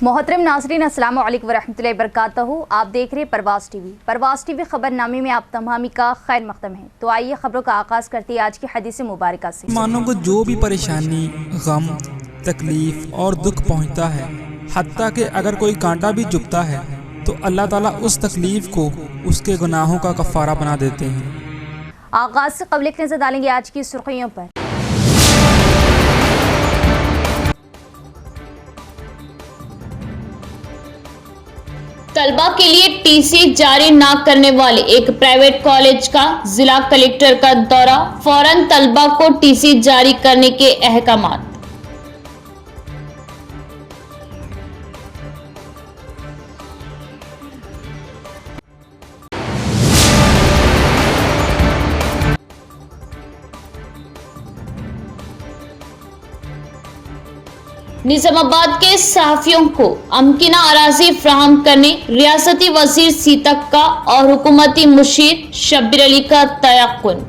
मोहतरम नाज़रीन, अस्सलाम वालेकुम वरहमतुल्लाहि वबरकातुहू। आप देख रहे हैं परवाज़ टीवी। परवाज़ टीवी खबरनामे में आप तमामी का खैर मक़दम है। तो आइए खबरों का आगाज़ करते हैं आज की हदीस मुबारका से। मुसलमानों को जो भी परेशानी, गम, तकलीफ और दुख पहुंचता है, हत्ता कि अगर कोई कांटा भी चुभता है तो अल्लाह ताला उस तकलीफ को उसके गुनाहों का कफ़ारा बना देते हैं। आगाज़ से क़ब्ल एक नज़र डालेंगे आज की सुर्खियों पर। तलबा के लिए टीसी जारी न करने वाले एक प्राइवेट कॉलेज का जिला कलेक्टर का दौरा, फौरन तलबा को टीसी जारी करने के अहकामात। निजामाबाद के सहाफियों को अमकिना अराजी फ्राहम करने रियासती वजीर सीतक का और हुकूमती मुशीर शब्बीर अली का तयक्कुन।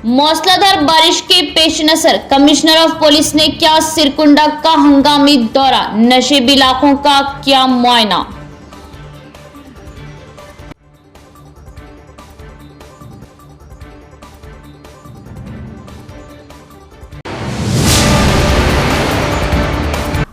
मौसलाधार बारिश के पेश नजर कमिश्नर ऑफ पुलिस ने किया सिरकुंडा का हंगामी दौरा, नशेबी इलाकों का किया मुआयना।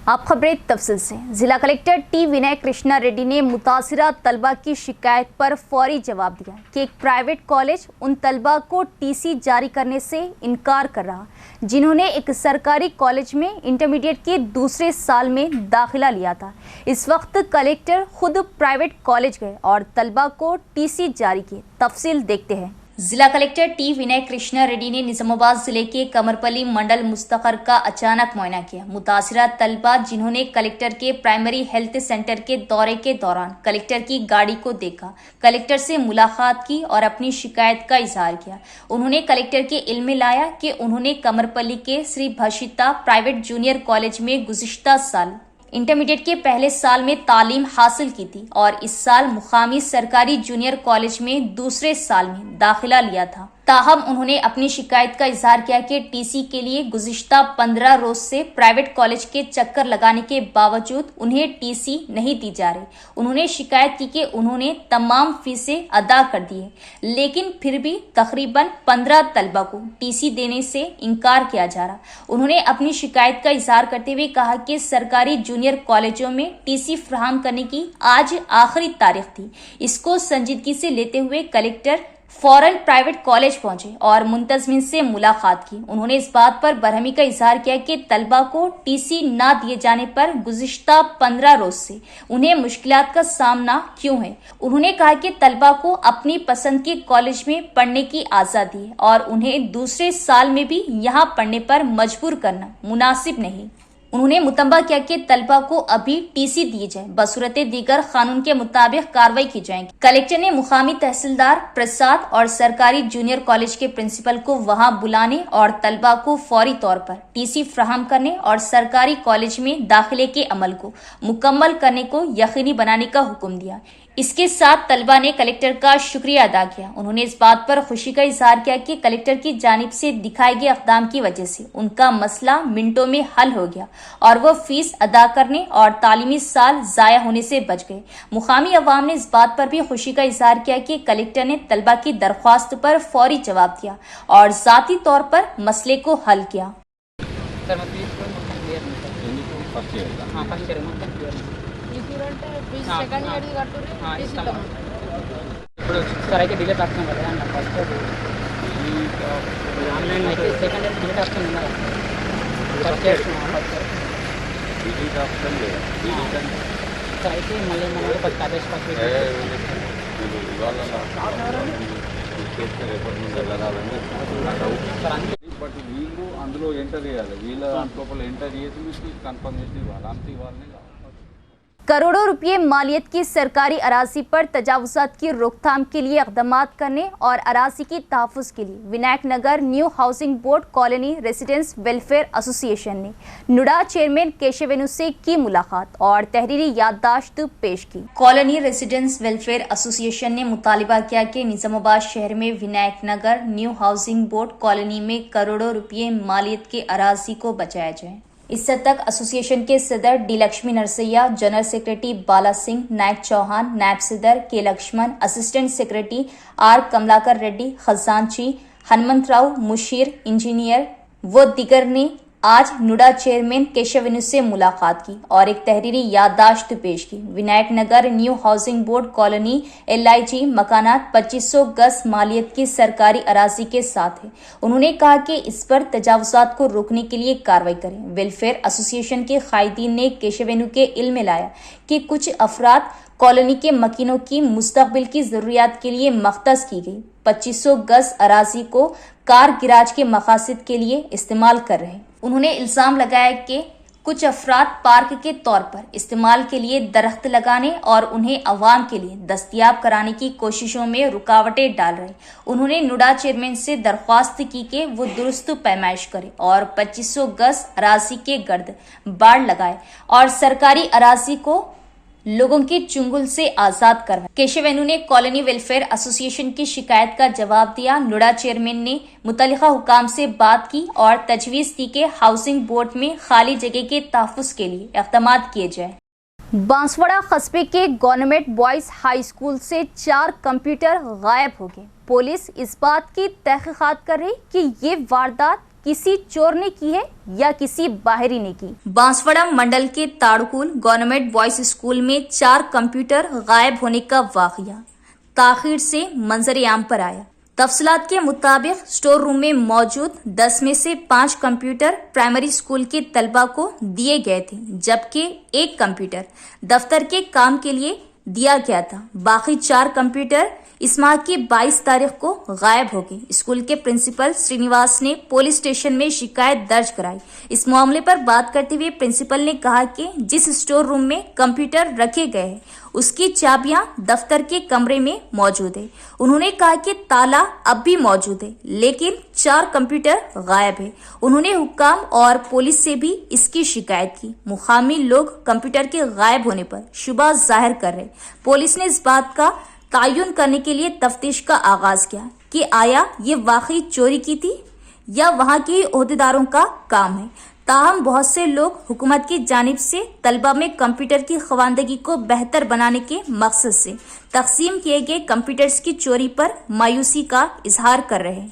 आप खबरें तफसील से। जिला कलेक्टर टी विनय कृष्णा रेड्डी ने मुतासिरा तलबा की शिकायत पर फौरी जवाब दिया कि एक प्राइवेट कॉलेज उन तलबा को टीसी जारी करने से इनकार कर रहा जिन्होंने एक सरकारी कॉलेज में इंटरमीडिएट के दूसरे साल में दाखिला लिया था। इस वक्त कलेक्टर खुद प्राइवेट कॉलेज गए और तलबा को टीसी जारी किए। तफसील देखते हैं। जिला कलेक्टर टी विनय कृष्णा रेड्डी ने निजामाबाद जिले के कमरपल्ली मंडल मुस्तकर का अचानक मुआयना किया। मुतासिरा तलबा जिन्होंने कलेक्टर के प्राइमरी हेल्थ सेंटर के दौरे के दौरान कलेक्टर की गाड़ी को देखा, कलेक्टर से मुलाकात की और अपनी शिकायत का इजहार किया। उन्होंने कलेक्टर के इल्म में लाया कि उन्होंने कमरपल्ली के श्री भशिता प्राइवेट जूनियर कॉलेज में गुज़िश्ता साल इंटरमीडिएट के पहले साल में तालीम हासिल की थी और इस साल मुकामी सरकारी जूनियर कॉलेज में दूसरे साल में दाखिला लिया था। ताहम उन्होंने अपनी शिकायत का इजहार किया कि टीसी के लिए गुज़िश्ता 15 रोज से प्राइवेट कॉलेज के चक्कर लगाने के बावजूद उन्हें टीसी नहीं दी जा रही। उन्होंने शिकायत की कि उन्होंने तमाम फीसें अदा कर दी है, लेकिन फिर भी तकरीबन 15 तलबा को टीसी देने से इनकार किया जा रहा। उन्होंने अपनी शिकायत का इजहार करते हुए कहा कि सरकारी जूनियर कॉलेजों में टीसी फराहम करने की आज आखिरी तारीख थी। इसको संजीदगी से लेते हुए कलेक्टर फौरन प्राइवेट कॉलेज पहुंचे और मुंतजमिन से मुलाकात की। उन्होंने इस बात पर बरहमी का इजहार किया कि तलबा को टीसी ना दिए जाने पर गुज़िश्ता 15 रोज से उन्हें मुश्किलात का सामना क्यों है। उन्होंने कहा कि तलबा को अपनी पसंद के कॉलेज में पढ़ने की आज़ादी है और उन्हें दूसरे साल में भी यहाँ पढ़ने पर मजबूर करना मुनासिब नहीं। उन्होंने मुतंबा किया कि तलबा को अभी टीसी दी जाए, बसूरत दीगर कानून के मुताबिक कार्रवाई की जाएगी। कलेक्टर ने मुकामी तहसीलदार प्रसाद और सरकारी जूनियर कॉलेज के प्रिंसिपल को वहां बुलाने और तलबा को फौरी तौर पर टीसी फराहम करने और सरकारी कॉलेज में दाखिले के अमल को मुकम्मल करने को यकीनी बनाने का हुक्म दिया। इसके साथ तलबा ने कलेक्टर का शुक्रिया अदा किया। उन्होंने इस बात पर खुशी का इजहार किया कि कलेक्टर की जानिब से दिखाए गए इक़दाम की वजह से उनका मसला मिनटों में हल हो गया और वो फीस अदा करने और तालीमी साल जाया होने से बच गए। मुकामी अवाम ने इस बात पर भी खुशी का इजहार किया कि कलेक्टर ने तलबा की दरख्वास्त पर फौरी जवाब दिया और जाती तौर पर मसले को हल किया। సరే అయితే డిలే ఆప్షన్ కదా అన్న ఫస్ట్ ఆన్లైన్ అయితే సెకండ్ ఇయర్ డిలే ఆప్షన్ ఉందా ఫస్ట్ ఇయర్ డిలే ఆప్షన్ లేదు సరే అయితే మళ్ళీ మనకి ఫస్ట్ ఆదేశ పత్రిక బట్ వీళ్ళు అందులో ఎంటర్ చేయాలి, వీళ్ళ లోపల ఎంటర్ చేసి మీకు కన్ఫర్మ్ చేసి ఇవ్వాలి, అంతే ఇవ్వాలని. करोड़ों रुपये मालियत की सरकारी अराजी पर तजावुजात की रोकथाम के लिए इक़दामात करने और अराजी की तहफ़्फ़ुज़ के लिए Vinayak Nagar new housing board colony residence welfare association ने नुडा चेयरमैन केशवेनु से की मुलाकात और तहरीरी याददाश्त पेश की। कॉलोनी रेसिडेंस वेलफेयर एसोसिएशन ने मुतालिबा किया कि निज़ामाबाद शहर में Vinayak Nagar new housing board colony में करोड़ों रुपये मालियत के अराजी को बचाया जाए। इससे तक एसोसिएशन के सदर D Lakshmi Narsaiah, general secretary Bala Singh, Naik Chauhan, नायब सदर K Laxman, assistant secretary R Kamalakar Reddy, खजांची हनुमंतराव, मुशीर, इंजीनियर व दिगर ने आज नुडा चेयरमैन केशवेनु से मुलाकात की और एक तहरीरी याददाश्त पेश की। Vinayak Nagar new housing board colony LIG मकानात 2500 गज मालियत की सरकारी अराजी के साथ है। उन्होंने कहा कि इस पर तजावुजात को रोकने के लिए कार्रवाई करें। वेलफेयर एसोसिएशन के कायदीन ने केशवेनु के इल्म में लाया कि कुछ अफराद कॉलोनी के मकीनों की मुस्तकबिल की जरूरियात के लिए मख्तस की गई 2500 गज अराजी को कार गिराज के मकासद के लिए इस्तेमाल कर रहे। उन्होंने इल्जाम लगाया कि कुछ अफराद पार्क के तौर पर इस्तेमाल के लिए दरख्त लगाने और उन्हें अवाम के लिए दस्तयाब कराने की कोशिशों में रुकावटें डाल रहे। उन्होंने नुडा चेयरमैन से दरख्वास्त की कि वो दुरुस्त पैमाइश करे और 2500 गज अराजी के गर्द बाड़ लगाए और सरकारी अराजी को लोगों के चुंगल से आजाद करवाए। केशवेनु ने कॉलोनी वेलफेयर एसोसिएशन की शिकायत का जवाब दिया। नुडा चेयरमैन ने मुतल्लिका हुकाम से बात की और तजवीज की कि हाउसिंग बोर्ड में खाली जगह के तहफ़्फ़ुज़ के लिए इक़दामात किए जाए। बांसवाड़ा कस्बे के गवर्नमेंट बॉयज हाई स्कूल से 4 कंप्यूटर गायब हो गए। पुलिस इस बात की तहकीकात कर रही कि ये वारदात किसी चोर ने की है या किसी बाहरी ने की। बांसवाड़ा मंडल के ताड़कुल गवर्नमेंट बॉयज स्कूल में 4 कंप्यूटर गायब होने का वाकया ताखिर से मंजर आम पर आया। तफसीलात के मुताबिक स्टोर रूम में मौजूद 10 में से 5 कंप्यूटर प्राइमरी स्कूल के तलबा को दिए गए थे, जबकि 1 कंप्यूटर दफ्तर के काम के लिए दिया गया था। बाकी 4 कंप्यूटर इस माह की 22 तारीख को गायब हो गए। स्कूल के प्रिंसिपल श्रीनिवास ने पुलिस स्टेशन में शिकायत दर्ज कराई। इस मामले पर बात करते हुए प्रिंसिपल ने कहा कि जिस स्टोर रूम में कंप्यूटर रखे गए हैं उसकी चाबियां दफ्तर के कमरे में मौजूद है। उन्होंने कहा कि ताला अब भी मौजूद है, लेकिन 4 कंप्यूटर गायब है। उन्होंने हुक्काम और पुलिस से भी इसकी शिकायत की। मुकामी लोग कंप्यूटर के गायब होने पर शुबा जाहिर कर रहे। पुलिस ने इस बात का तयन करने के लिए तफ्तीश का आगाज किया कि आया ये वाकई चोरी की थी या वहां के ओहदेदारों का काम है। ताहम बहुत से लोग हुकूमत की जानिब से तलबा में कंप्यूटर की खवानदगी को बेहतर बनाने के मकसद से तकसीम किए गए कंप्यूटर्स की चोरी पर मायूसी का इजहार कर रहे हैं।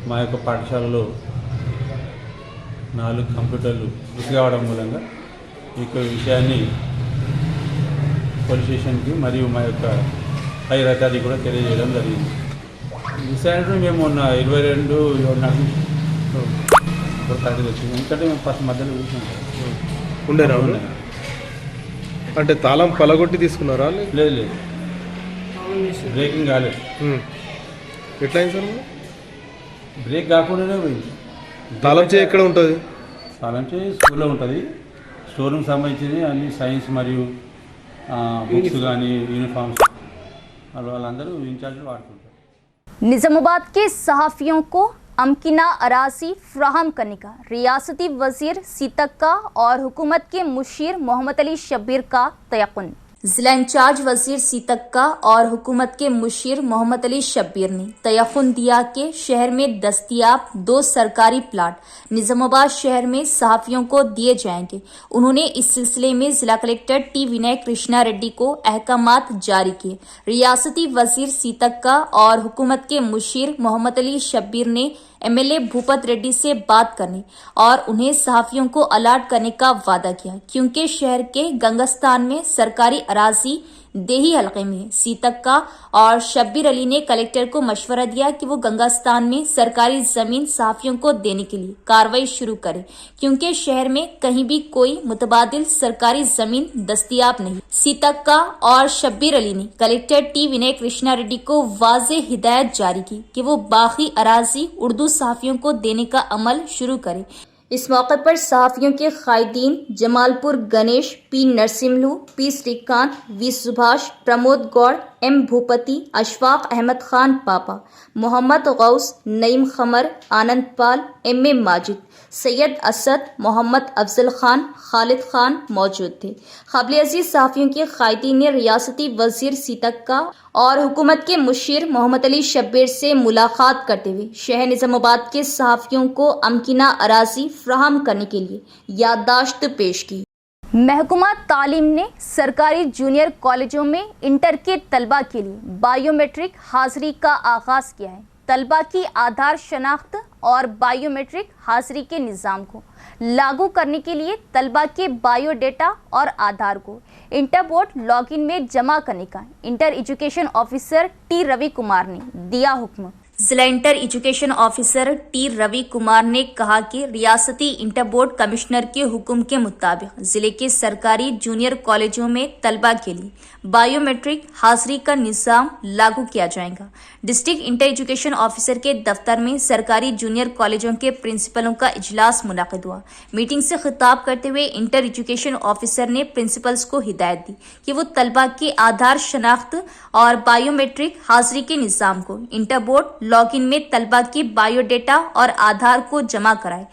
మా యొక్క పాఠశాలలో 4 కంప్యూటర్లు మిస్ కావడం మూలంగా ఈ విషయాన్ని పోలీస్ స్టేషన్కి మరియు మా యొక్క పై అధికారికి కూడా తెలియజేయడం జరిగింది। విషయాన్ని మేము మొన్న 22 నాడు వచ్చింది, ఎందుకంటే మేము ఫస్ట్ మధ్యలో ఉండేనా అంటే తాళం పలగొట్టి తీసుకున్నారా? లేదు లేదు, బ్రేకింగ్ కాలేదు। ఎట్లా అయింది సార్? బ్రేక్ కాకుండానే పోయింది। తాళం చేయి ఎక్కడ ఉంటుంది? తాళం చేయి స్కూల్లో ఉంటుంది। స్టోర్ రూమ్ సంబంధించి అన్ని సైన్స్ మరియు बुक्स गानी यूनिफॉर्म्स వాళ్ళందరూ ఇన్ఛార్జ్ వాడుకుంటారు। निजामाबाद के सहाफियों को अमकिना अराजी फ्राहम करने का रियासती वजीर सीतक्का और हुकूमत के मुशीर मोहम्मद अली शब्बीर का तयक़ुन। जिला इंचार्ज वजीर सीतक्का और हुकूमत के मुशीर मोहम्मद अली शब्बीर ने तयक़ुन दिया कि शहर में दस्तयाब 2 सरकारी प्लाट निजामाबाद शहर में सहाफियों को दिए जाएंगे। उन्होंने इस सिलसिले में जिला कलेक्टर टी विनय कृष्णा रेड्डी को अहकामात जारी किए। रियासती वजीर सीतक्का और हुकूमत के मुशीर मोहम्मद अली शब्बीर ने MLA भूपत रेड्डी से बात करने और उन्हें सहाफियों को अलर्ट करने का वादा किया, क्योंकि शहर के गंगस्तान में सरकारी अराजी देही हलके में सीतक्का और शब्बीर अली ने कलेक्टर को मशवरा दिया कि वो गंगास्तान में सरकारी जमीन सहाफियों को देने के लिए कार्रवाई शुरू करे, क्योंकि शहर में कहीं भी कोई मुतबादिल सरकारी जमीन दस्तयाब नहीं। सीतक्का और शब्बीर अली ने कलेक्टर टी विनय कृष्णा रेड्डी को वाज़ेह हिदायत जारी की कि वो बाकी अराजी उर्दू सहाफियों को देने का अमल शुरू करे। इस मौके पर सहाफियों के कायदीन Jamalpur Ganesh, P Narsimlu, P Srikanth, V Subhash, Pramod Goud, M Bhupathi, Ashfaq Ahmed Khan Papa, Mohammed Ghouse, Naeem Khamar, Anand Pal, M A Majid, Syed Asad, Mohammed Afzal Khan, Khalid Khan मौजूद थे। काबिल अजीज सहाफियों के कायदीन ने रियासती वजीर सीतक्का और हुकूमत के मुशीर मोहम्मद अली शब्बीर से मुलाकात करते हुए शहर निजामाबाद के सहाफियों को अमकिना अराजी फ्राहम करने के लिए याददाश्त पेश की। महकमा तालीम ने सरकारी जूनियर कॉलेजों में इंटर के तलबा के लिए बायोमेट्रिक हाजिरी का आगाज़ किया है। तलबा की आधार शनाख्त और बायोमेट्रिक हाजिरी के निज़ाम को लागू करने के लिए तलबा के बायोडेटा और आधार को इंटर बोर्ड लॉगिन में जमा करने का inter education officer T Ravi Kumar ने दिया हुक्म। जिला inter education officer T Ravi Kumar ने कहा कि रियासती इंटर बोर्ड कमिश्नर के हुक्म के मुताबिक जिले के सरकारी जूनियर कॉलेजों में तलबा के लिए बायोमेट्रिक हाजिरी का निज़ाम लागू किया जाएगा। डिस्ट्रिक्ट इंटर एजुकेशन ऑफिसर के दफ्तर में सरकारी जूनियर कॉलेजों के प्रिंसिपलों का इजलास मुनाकिद हुआ। मीटिंग से खिताब करते हुए इंटर एजुकेशन ऑफिसर ने प्रिंसिपल्स को हिदायत दी कि वो तलबा के आधार शनाख्त और बायोमेट्रिक हाजिरी के निज़ाम को इंटर बोर्ड लॉगिन में तलबा की बायोडेटा और आधार को जमा कराए।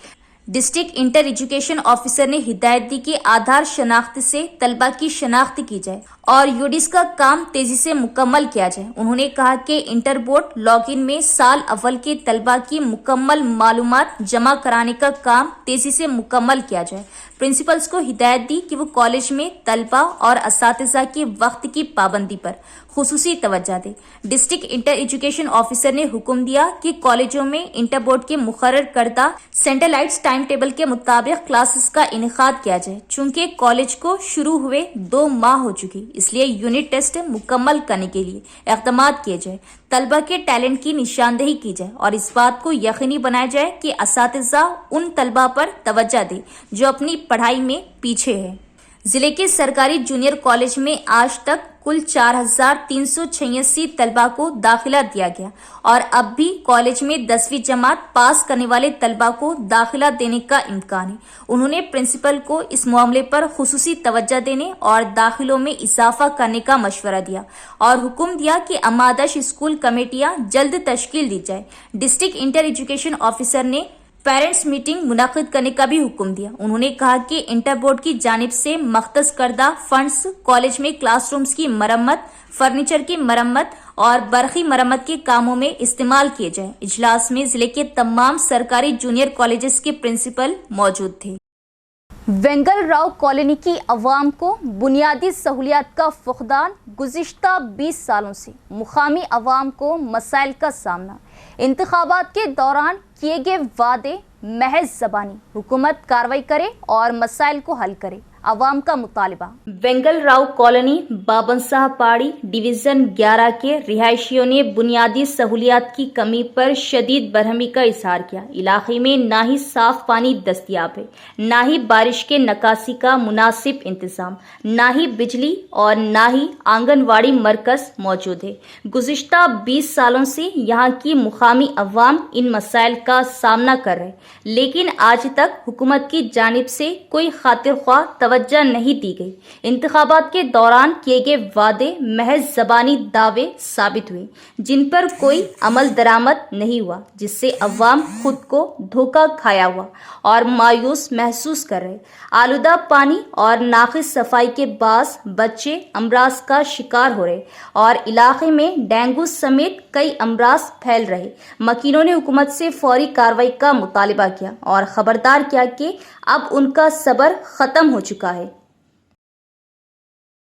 डिस्ट्रिक्ट इंटर एजुकेशन ऑफिसर ने हिदायत दी कि आधार शनाख्त से तलबा की शनाख्त की जाए और यूडिस का काम तेजी से मुकम्मल किया जाए। उन्होंने कहा कि इंटर बोर्ड लॉगिन में साल अव्वल के तलबा की मुकम्मल मालूमात जमा कराने का काम तेजी से मुकम्मल किया जाए। प्रिंसिपल्स को हिदायत दी कि वो कॉलेज में तलबा और असातिज़ा के वक्त की पाबंदी पर खुसूसी तवज्जो दे। डिस्ट्रिक्ट इंटर एजुकेशन ऑफिसर ने हुक्म दिया कि कॉलेजों में इंटर बोर्ड के मुकर्रर करदा सेंट्रलाइज्ड टाइम टेबल के मुताबिक क्लासेस का इनेकाद किया जाए। चूंकि कॉलेज को शुरू हुए 2 माह हो चुकी, इसलिए यूनिट टेस्ट मुकम्मल करने के लिए इक़दामात किए जाए, तलबा के टैलेंट की निशानदेही की जाए और इस बात को यकीनी बनाया जाए कि असातिज़ा उन तलबा पर तवज्जो दे जो अपनी पढ़ाई में पीछे है। जिले के सरकारी जूनियर कॉलेज में आज तक कुल 4,386 तलबा को दाखिला दिया गया और अब भी कॉलेज में 10वीं जमात पास करने वाले तलबा को दाखिला देने का इम्कान है। उन्होंने प्रिंसिपल को इस मामले पर खुसूसी तवज्जो देने और दाखिलों में इजाफा करने का मशवरा दिया और हुक्म दिया कि अमादश स्कूल कमेटियां जल्द तश्कील दी जाए। डिस्ट्रिक्ट इंटर एजुकेशन ऑफिसर ने पेरेंट्स मीटिंग मुनाकिद करने का भी हुक्म दिया। उन्होंने कहा कि इंटर बोर्ड की जानिब से मख्तस करदा फंड्स कॉलेज में क्लासरूम्स की मरम्मत, फर्नीचर की मरम्मत और बरखी मरम्मत के कामों में इस्तेमाल किए जाए। इजलास में जिले के तमाम सरकारी जूनियर कॉलेजेस के प्रिंसिपल मौजूद थे। वेंगल राव कॉलोनी की अवाम को बुनियादी सहूलियात का फुकदान, गुज़िश्ता 20 सालों से मुकामी अवाम को मसाइल का सामना, इंतखाबात के दौरान किए गए वादे महज ज़बानी, हुकूमत कार्रवाई करे और मसाइल को हल करे, अवाम का मुतालिबा। वेंगल राव कॉलोनी बाबनशाह पहाड़ी डिवीज़न 11 के रिहायशियों ने बुनियादी सहूलियात की कमी पर शदीद बरहमी का इजहार किया। इलाके में ना ही साफ पानी दस्तयाब है, ना ही बारिश के नकासी का मुनासिब इंतज़ाम, ना ही बिजली और ना ही आंगनवाड़ी मरकज़ मौजूद है। गुज़िश्ता 20 सालों से यहाँ की मुकामी अवाम इन मसाइल का सामना कर रहे, लेकिन आज तक हुकूमत की जानिब से कोई खातिर ख्वाह तवज्जो नहीं दी गई। इंतखाबात के दौरान किए गए वादे महज ज़बानी दावे साबित हुए, जिन पर कोई अमल दरामद नहीं हुआ, जिससे अवाम खुद को धोखा खाया हुआ और मायूस महसूस कर रहे। आलूदा पानी और नाक़िस सफाई के बास बच्चे अमराज का शिकार हो रहे और इलाके में डेंगू समेत कई अमराज फैल रहे। मकीनों ने हुकूमत से फौरी कार्रवाई का मुतालिबा किया और खबरदार किया कि अब उनका सब्र खत्म हो चुका है।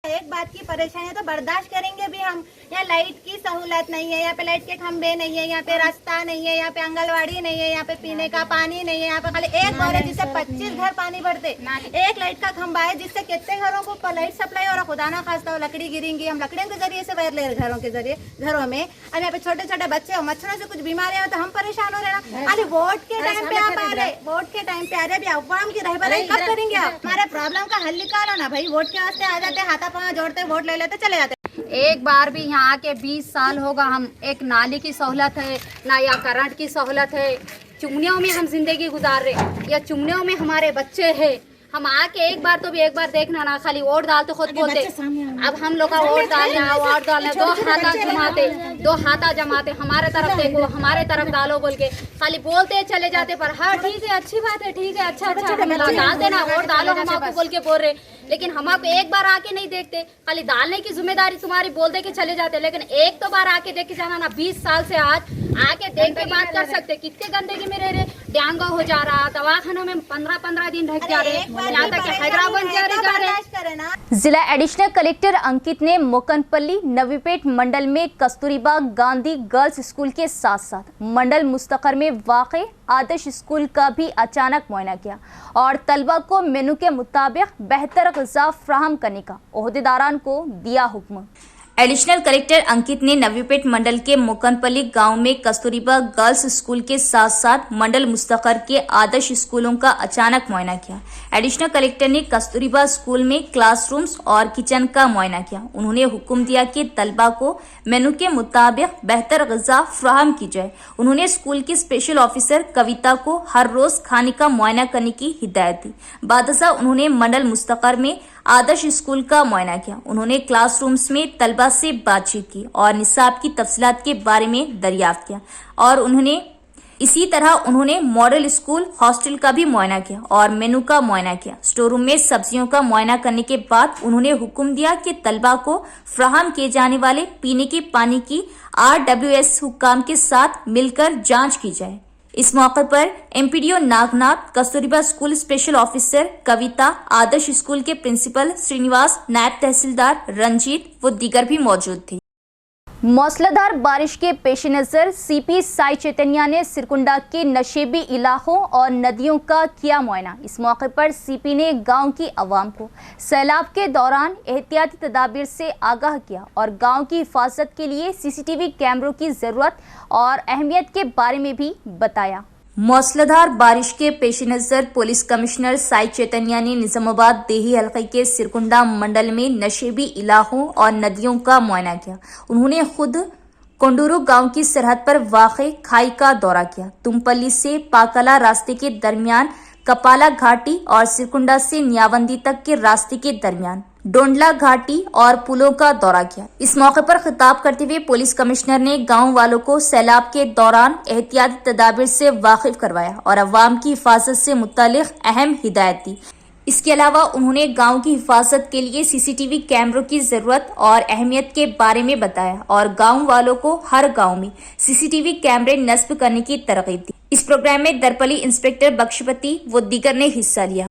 एक बात की परेशानी है तो बर्दाश्त करेंगे भी हम। यहाँ लाइट की सहूलत नहीं है, यहाँ पे लाइट के खंभे नहीं है, यहाँ पे रास्ता नहीं है, यहाँ पे आंगनवाड़ी नहीं है, यहाँ पे पीने का पानी नहीं है, यहाँ पे खाली एक बोर है जिससे 25 घर पानी भरते, एक लाइट का खंभा है जिससे कितने घरों को लाइट सप्लाई हो रहा। खुदा ना खास्ता हो लकड़ी गिरेंगी, हम लकड़ियों के जरिए से वायर ले रहे घरों के जरिए घरों में। और यहाँ पे छोटे छोटे बच्चे हो, मच्छरों से कुछ बीमारियां हो तो हम परेशान हो रहे ना। अरे वोट के टाइम पे आप आ रहे, वोट के टाइम पे आ रहे, अभी अवाम की रहबराई कब करेंगे आप? हमारे प्रॉब्लम का हल निकालो ना भाई। वोट के वास्ते आ जाते, हाथा पाँव जोड़ते, वोट ले लेते, चले जाते। एक बार भी यहाँ आके 20 साल होगा, हम एक नाली की सहूलत है ना या करंट की सहूलत है, चुगनियों में हम जिंदगी गुजार रहे या चुगनियों में हमारे बच्चे हैं। हम आके एक बार तो भी एक बार देखना ना, खाली वोट डाल तो खुद बोलते अब हम लोग का वोट डालना दो हाथा जमाते हमारे तरफ देखो हमारे तरफ डालो बोल के खाली बोलते चले जाते। पर हाँ ठीक है, अच्छी बात है, ठीक है, अच्छा डाल देना, वोट डालो हम आपको बोल के बोल रहे, लेकिन हम आपको एक बार आके नहीं देखते। खाली डालने की जिम्मेदारी तुम्हारी बोल दे के चले जाते, लेकिन एक तो बार आके देख के जाना ना। 20 साल से आज आके देख के बात कर सकते। कितने गंदगी में रह रहे, डेंगू हो जा रहा, दवाखानों में 15-15 दिन ढक जा रहे, यहाँ तक हैदराबाद जा रहे। जिला एडिशनल कलेक्टर अंकित ने मोकनपल्ली नवीपेट मंडल में कस्तूरबा गांधी गर्ल्स स्कूल के साथ साथ मंडल मुस्तकर में वाक़े आदर्श स्कूल का भी अचानक मुआयना किया और तलबा को मेनू के मुताबिक बेहतर ग़िज़ा फ्राहम करने का ओहदेदारान को दिया हुक्म। एडिशनल कलेक्टर अंकित ने नवीपेट मंडल के मोकनपल्ली गांव में कस्तूरबा गर्ल्स स्कूल के साथ साथ मंडल मुस्तकर के आदर्श स्कूलों का अचानक मुआयना किया। एडिशनल कलेक्टर ने कस्तूरबा स्कूल में क्लासरूम्स और किचन का मुआयना किया। उन्होंने हुक्म दिया कि तलबा को मेनू के मुताबिक बेहतर ग़िज़ा फ्राहम की जाए। उन्होंने स्कूल की स्पेशल ऑफिसर कविता को हर रोज खाने का मुआयना करने की हिदायत दी। बादशाह उन्होंने मंडल मुस्तकर में आदर्श स्कूल का मुआयना किया। उन्होंने क्लासरूम्स में तलबा से बातचीत की और निसाब की तफसीलात के बारे में दरियाफ्त किया और इसी तरह उन्होंने मॉडल स्कूल हॉस्टल का भी मुआयना किया और मेनू का मुआयना किया। स्टोर रूम में सब्जियों का मुआयना करने के बाद उन्होंने हुक्म दिया कि तलबा को फ्राहम किए जाने वाले पीने के पानी की RWS हुक्काम के साथ मिलकर जांच की जाए। इस मौके पर MPDO Nagnath, Kasturba school special officer Kavitha, Adarsh school के प्रिंसिपल श्रीनिवास, नायब तहसीलदार रंजीत व दीगर भी मौजूद थे। मौसलाधार बारिश के पेश नज़र CP साई चैतन्या ने सिरकुंडा के नशेबी इलाकों और नदियों का किया मुआयना। इस मौके पर CP ने गांव की आवाम को सैलाब के दौरान एहतियाती तदाबीर से आगाह किया और गांव की हिफाजत के लिए CCTV कैमरों की ज़रूरत और अहमियत के बारे में भी बताया। मौसलाधार बारिश के पेश नज़र पुलिस कमिश्नर साई चैतन्या ने निजामाबाद देही हल्के के सिरकुंडा मंडल में नशेबी इलाकों और नदियों का मुआयना किया। उन्होंने खुद कोंडूरू गांव की सरहद पर वाक़े खाई का दौरा किया। तुमपल्ली से पाकला रास्ते के दरमियान कपाला घाटी और सिरकुंडा से नियावंदी तक के रास्ते के दरमियान डोंडला घाटी और पुलों का दौरा किया। इस मौके पर खिताब करते हुए पुलिस कमिश्नर ने गांव वालों को सैलाब के दौरान एहतियाती तदाबीर से वाकिफ करवाया और अवाम की हिफाजत से मुतालिक अहम हिदायत दी। इसके अलावा उन्होंने गांव की हिफाजत के लिए CCTV कैमरों की जरूरत और अहमियत के बारे में बताया और गांव वालों को हर गांव में CCTV कैमरे नस्ब करने की तरगीब दी। इस प्रोग्राम में दरपली इंस्पेक्टर बख्शपति व दीगर ने हिस्सा लिया।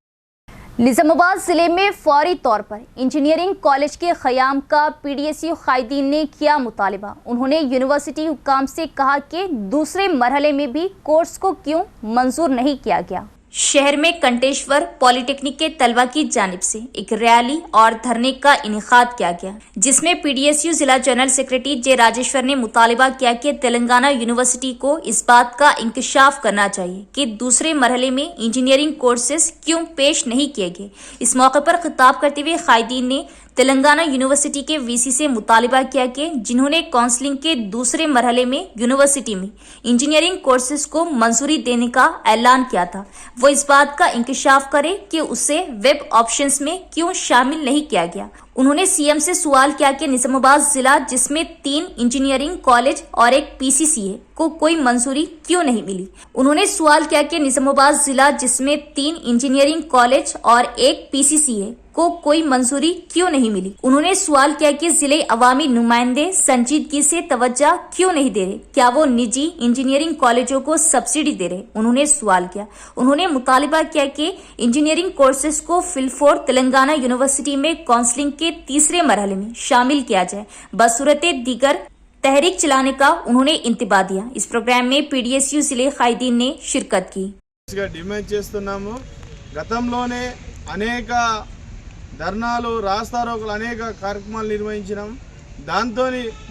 निजामाबाद जिले में फौरी तौर पर इंजीनियरिंग कॉलेज के क़याम का PDSU कायदीन ने किया मुतालिबा। उन्होंने यूनिवर्सिटी हुक्काम से कहा कि दूसरे मरहले में भी कोर्स को क्यों मंजूर नहीं किया गया। शहर में कंटेश्वर पॉलिटेक्निक के तलबा की जानिब से एक रैली और धरने का इनेकाद किया गया, जिसमें PDSU जिला जनरल सेक्रेटरी जे राजेश्वर ने मुतालिबा किया कि तेलंगाना यूनिवर्सिटी को इस बात का इंकशाफ करना चाहिए कि दूसरे मरहले में इंजीनियरिंग कोर्सेज क्यों पेश नहीं किए गए। इस मौके पर खिताब करते हुए कायदीन ने तेलंगाना यूनिवर्सिटी के VC से मुतालिबा किया कि जिन्होंने काउंसलिंग के दूसरे मरहले में यूनिवर्सिटी में इंजीनियरिंग कोर्सेज को मंजूरी देने का ऐलान किया था, वो इस बात का इंकशाफ करे कि उसे वेब ऑप्शंस में क्यों शामिल नहीं किया गया। उन्होंने CM से सवाल किया कि निजामाबाद जिला जिसमें 3 इंजीनियरिंग कॉलेज और एक PCCA को कोई मंजूरी क्यों नहीं मिली। उन्होंने सवाल किया कि निजामाबाद जिला जिसमें 3 इंजीनियरिंग कॉलेज और एक PCCA को कोई मंजूरी क्यों नहीं मिली। उन्होंने सवाल किया कि जिले अवामी नुमाइंदे संजीदगी से तवज्जो क्यों नहीं दे रहे, क्या वो निजी इंजीनियरिंग कॉलेजों को सब्सिडी दे रहे। उन्होंने सवाल किया। उन्होंने मुतालिबा किया कि इंजीनियरिंग कोर्सेज को फिलफोर तेलंगाना यूनिवर्सिटी में काउंसलिंग के तीसरे मरहले में शामिल किया जाए, बसूरते दीगर तहरीक चलाने का उन्होंने इंतबा दिया। इस प्रोग्राम में PDSU जिले कायदीन ने शिरकत की। डिमांड చేస్తున్నాము। గతంలోనే అనేక ధర్నాలు రాస్తారోకలు అనేక కార్యక్రమాలు నిర్వహించినాం। దాంతో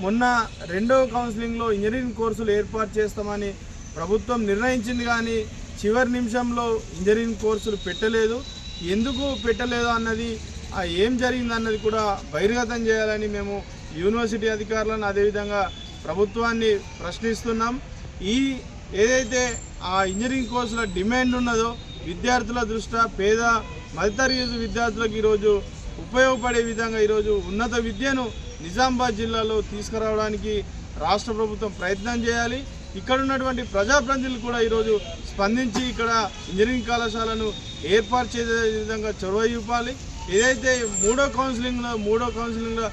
మొన్న రెండవ కౌన్సిలింగ్లో ఇంజనీరింగ్ కోర్సులు ఏర్పాటు చేస్తామని ప్రభుత్వం నిర్ణయించింది, కానీ చివరి నిమిషంలో ఇంజనీరింగ్ కోర్సులు పెట్టలేదు। ఎందుకు పెట్టలేదు అన్నది, ఏం జరిగింది అన్నది కూడా బహిర్గతం చేయాలని మేము యూనివర్సిటీ అధికారులను అదేవిధంగా ప్రభుత్వాన్ని ప్రశ్నిస్తున్నాం। ఏదైతే ఆ ఇంజనీరింగ్ కోర్సుల డిమాండ్ ఉన్నదో విద్యార్థుల దృష్ట్యా పేద మధ్యతరగతి విద్యార్థులకు ఈరోజు ఉపయోగపడే విధంగా ఈరోజు ఉన్నత విద్యను నిజామాబాద్ జిల్లాలో తీసుకురావడానికి రాష్ట్ర ప్రభుత్వం ప్రయత్నం చేయాలి. ఇక్కడ ఉన్నటువంటి ప్రజాప్రతినిధులు కూడా ఈరోజు స్పందించి ఇక్కడ ఇంజనీరింగ్ కళాశాలను ఏర్పాటు చేసే విధంగా చొరవ చూపాలి. ఏదైతే మూడో కౌన్సిలింగ్లో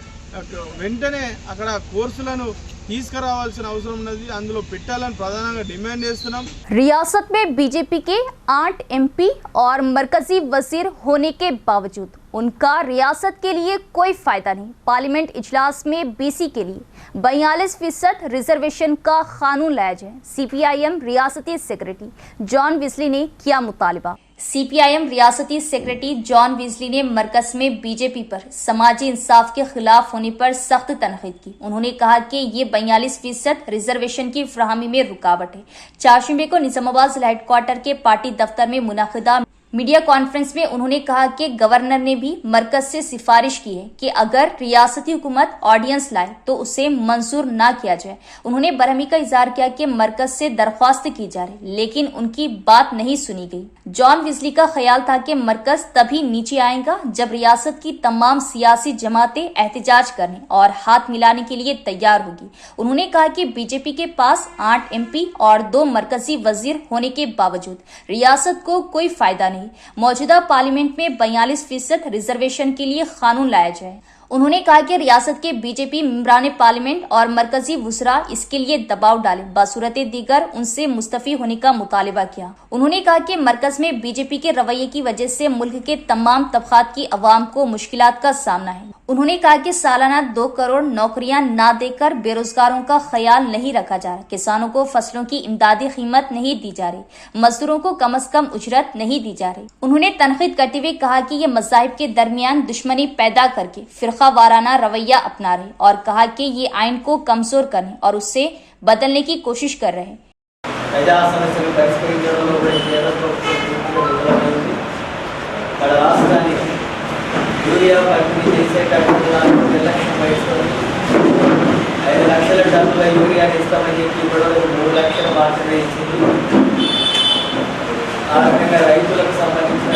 వెంటనే అక్కడ కోర్సులను తీసుకురావాల్సిన అవసరం ఉన్నది, అందులో పెట్టాలని ప్రధానంగా డిమాండ్ చేస్తున్నాం. रियासत में बीजेपी के 8 MP और मरकजी वजीर होने के बावजूद उनका रियासत के लिए कोई फायदा नहीं। पार्लियामेंट इजलास में BC के लिए 42% रिजर्वेशन का कानून लाया जाए। CPIM रियासती सेक्रेटरी जॉन विजली ने किया मुतालबा। CPIM रियासती सेक्रेटरी जॉन विजली ने मरकज में बीजेपी पर समाजी इंसाफ के खिलाफ होने पर सख्त तनकीद की। उन्होंने कहा कि ये 42% रिजर्वेशन की फराहमी में रुकावट है। 4 जुम्मे को निजामाबाद जिला हेडक्वार्टर के पार्टी दफ्तर में मुनाकिदा मीडिया कॉन्फ्रेंस में उन्होंने कहा कि गवर्नर ने भी मरकज से सिफारिश की है कि अगर रियासती हुकूमत ऑर्डिनेंस लाए तो उसे मंजूर ना किया जाए। उन्होंने बरहमी का इजहार किया कि मरकज से दरख्वास्त की जा रही, लेकिन उनकी बात नहीं सुनी गई। जॉन विजली का ख्याल था कि मरकज तभी नीचे आएगा जब रियासत की तमाम सियासी जमातें एहतजाज करने और हाथ मिलाने के लिए तैयार होगी। उन्होंने कहा कि बीजेपी के पास 8 MP और 2 मरकजी वजीर होने के बावजूद रियासत को कोई फायदा नहीं। मौजूदा पार्लियामेंट में 42% रिजर्वेशन के लिए कानून लाया जाए। उन्होंने कहा कि रियासत के बीजेपी मेंबरान पार्लियामेंट और मरकजी वुज़रा इसके लिए दबाव डालें, बसूरत दीगर उनसे मुस्तफ़ी होने का मुतालबा किया। उन्होंने कहा कि मरकज में बीजेपी के रवैये की वजह से मुल्क के तमाम तबकात की अवाम को मुश्किलात का सामना है। उन्होंने कहा कि सालाना 2 करोड़ नौकरियां ना देकर बेरोजगारों का ख्याल नहीं रखा जा रहा, किसानों को फसलों की इमदादी कीमत नहीं दी जा रही, मजदूरों को कम से कम उजरत नहीं दी जा रही। उन्होंने तनकीद करते हुए कहा कि ये मज़ाहिब के दरमियान दुश्मनी पैदा करके फिरका वाराना रवैया अपना रहे और कहा कि ये आइन को कमजोर करने और उससे बदलने की कोशिश कर रहे हैं। యూరియా పంపిణీ చేసేటప్పుడు 2 లక్షల వయసులో 5 లక్షల టన్నుల యూరియా ఇస్తామని చెప్పి ఇప్పటివరకు 3 లక్షలు మాత్రమే ఇచ్చింది. ఆ రకంగా రైతులకు సంబంధించిన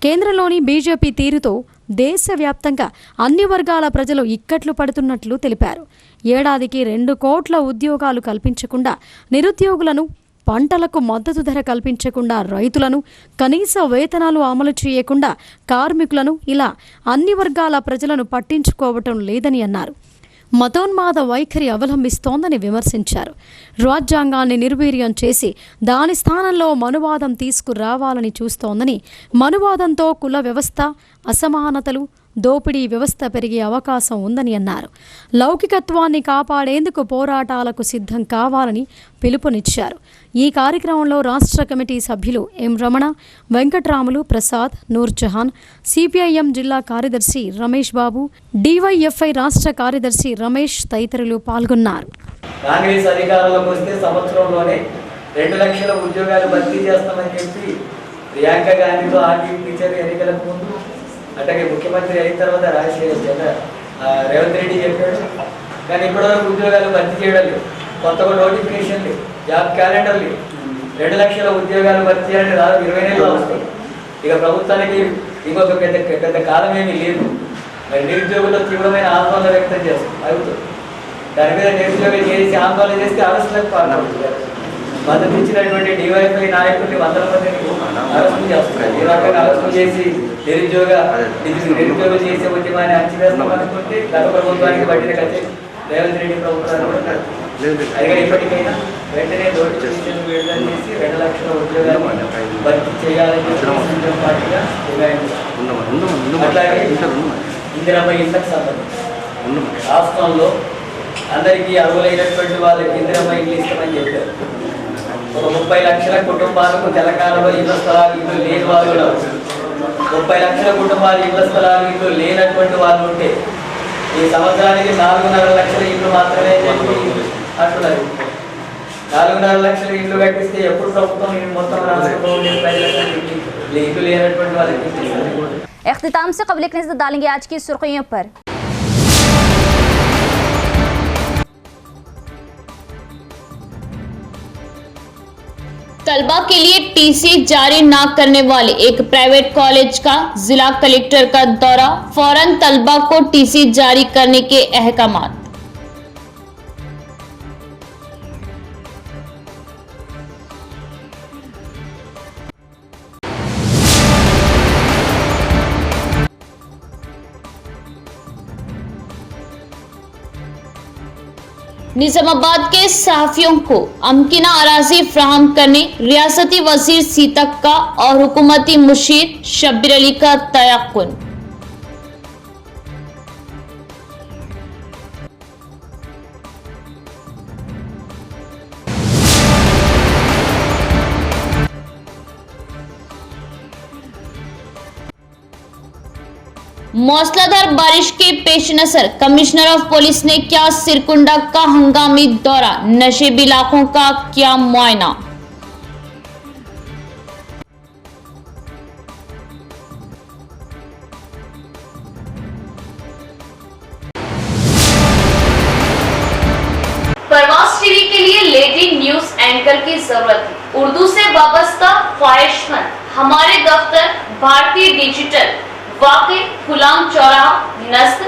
కేంద్రంలోని బీజేపీ తీరుతో దేశవ్యాప్తంగా అన్ని వర్గాల ప్రజలు ఇక్కట్లు పడుతున్నట్లు తెలిపారు. ఏడాదికి 2 కోట్ల ఉద్యోగాలు కల్పించకుండా నిరుద్యోగులను, పంటలకు మద్దతు ధర కల్పించకుండా రైతులను, కనీస వేతనాలు అమలు చేయకుండా కార్మికులను, ఇలా అన్ని వర్గాల ప్రజలను పట్టించుకోవటం లేదని అన్నారు. మతోన్మాద వైఖరి అవలంబిస్తోందని విమర్శించారు. రాజ్యాంగాన్ని నిర్వీర్యం చేసి దాని స్థానంలో మనువాదం తీసుకురావాలని చూస్తోందని, మనువాదంతో కుల వ్యవస్థ, అసమానతలు, దోపిడీ వ్యవస్థ పెరిగే అవకాశం ఉందని అన్నారు. లౌకికత్వాన్ని కాపాడేందుకు పోరాటాలకు సిద్ధం కావాలని పిలుపునిచ్చారు. ఈ కార్యక్రమంలో రాష్ట్ర కమిటీ సభ్యులు ఎం రమణ, వెంకట్రాములు, ప్రసాద్, నూర్జహాన్, CPIM జిల్లా కార్యదర్శి రమేష్ బాబు, DYFI రాష్ట్ర కార్యదర్శి రమేష్ తదితరులు పాల్గొన్నారు. కాంగ్రెస్ అధికారంలోకి వస్తే సంవత్సరంలోనే 2 లక్షల ఉద్యోగాలు భర్తీ చేస్తామని చెప్పి ప్రియాంక గాంధీతో ఆర్టీ టీచర్ ఎన్నికలకు ముందు, అట్లాగే ముఖ్యమంత్రి అయిన తర్వాత రేవంత్ రెడ్డి చెప్పాడు. కానీ ఇప్పటివరకు ఉద్యోగాలు భర్తీ చేయడం లేదు. కొత్తగా నోటిఫికేషన్ లేదు, జాబ్ క్యాలెండర్ లేదు. 2 లక్షల ఉద్యోగాలు భర్తీ చేయాలంటే దాదాపు 20 నెలలు వస్తాయి. ఇక ప్రభుత్వానికి ఇంకొక పెద్ద కాలం ఏమీ లేదు. మరి నిరుద్యోగులు తీవ్రమైన ఆందోళన వ్యక్తం చేస్తారు, అవుతుంది. దాని మీద నిరుద్యోగులు చేసి ఆందోళన చేస్తే అరెస్టులకు పాల్పడుతున్నారు. మద్దతు ఇచ్చినటువంటి DYFI నాయకుల్ని 100 మందిని అరెస్టు చేస్తున్నారు. ఈ రకంగా అరెస్టు చేసి నిరుద్యోగులు చేసే ఉద్యమాన్ని అణచివేస్తాం అనుకుంటే గత ప్రభుత్వానికి పట్టిన కథ రేవంత్ రెడ్డి ప్రభుత్వాన్ని అయితే ఇప్పటికైనా వెంటనే నోటిఫికేషన్ విడుదల చేసి 2 లక్షల ఉద్యోగాలు భర్తీ చేయాలని పార్టీగా అట్లాగే ఇందిరమ్మ ఇళ్లకు సంబంధించి రాష్ట్రంలో అందరికీ అర్హులైనటువంటి వాళ్ళకి ఇందిరమ్మ ఇల్లు ఇస్తామని చెప్పారు. ఒక 30 లక్షల కుటుంబాలకు తెలంగాణలో ఇళ్ల స్థలాలు ఇల్లు లేని వాళ్ళు కూడా 30 లక్షల కుటుంబాలు ఇళ్ల స్థలాలు ఇల్లు లేనటువంటి వాళ్ళు ఉంటే ఈ సంవత్సరానికి 4.5 లక్షల ఇల్లు మాత్రమే అంటున్నారు. 4.5 లక్షల ఇల్లు కట్టిస్తే ఎప్పుడు ప్రభుత్వం మొత్తం రాష్ట్రంలో ఇల్లు లేనటువంటి వాళ్ళకి. इख्तिताम से क़ब्ल एक नज़र डालेंगे आज की सुर्खियों पर। तलबा के लिए टीसी जारी न करने वाले एक प्राइवेट कॉलेज का जिला कलेक्टर का दौरा, फौरन तलबा को टीसी जारी करने के अहकामात। निजामाबाद के सहाफियों को अमकिना अराजी फ्राहम करने रियासती वजीर सीतक का और हुकूमती मुशीर शब्बीर अली का तयक्कुन। मौसलाधार बारिश के पेश नजर कमिश्नर ऑफ पुलिस ने किया सिरकुंडा का हंगामी दौरा, नशेबी इलाकों का किया मुआयना। परवास टीवी के लिए लेडी न्यूज एंकर की जरूरत है। उर्दू से वाबस्ता ख्वाहिशमंद हमारे दफ्तर भारतीय डिजिटल वाकई गुलाम चौराहा नस्ल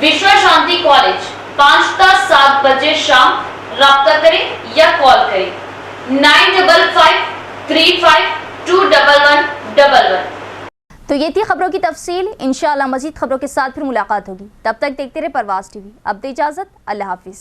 विश्व शांति कॉलेज 5 ता 7 बजे शाम। राब्ता करें या कॉल करें 9553521111। तो ये थी खबरों की तफसील। इंशाअल्लाह मजीद खबरों के साथ फिर मुलाकात होगी। तब तक देखते रहे परवास टीवी। अब दे इजाजत, अल्लाह हाफिज।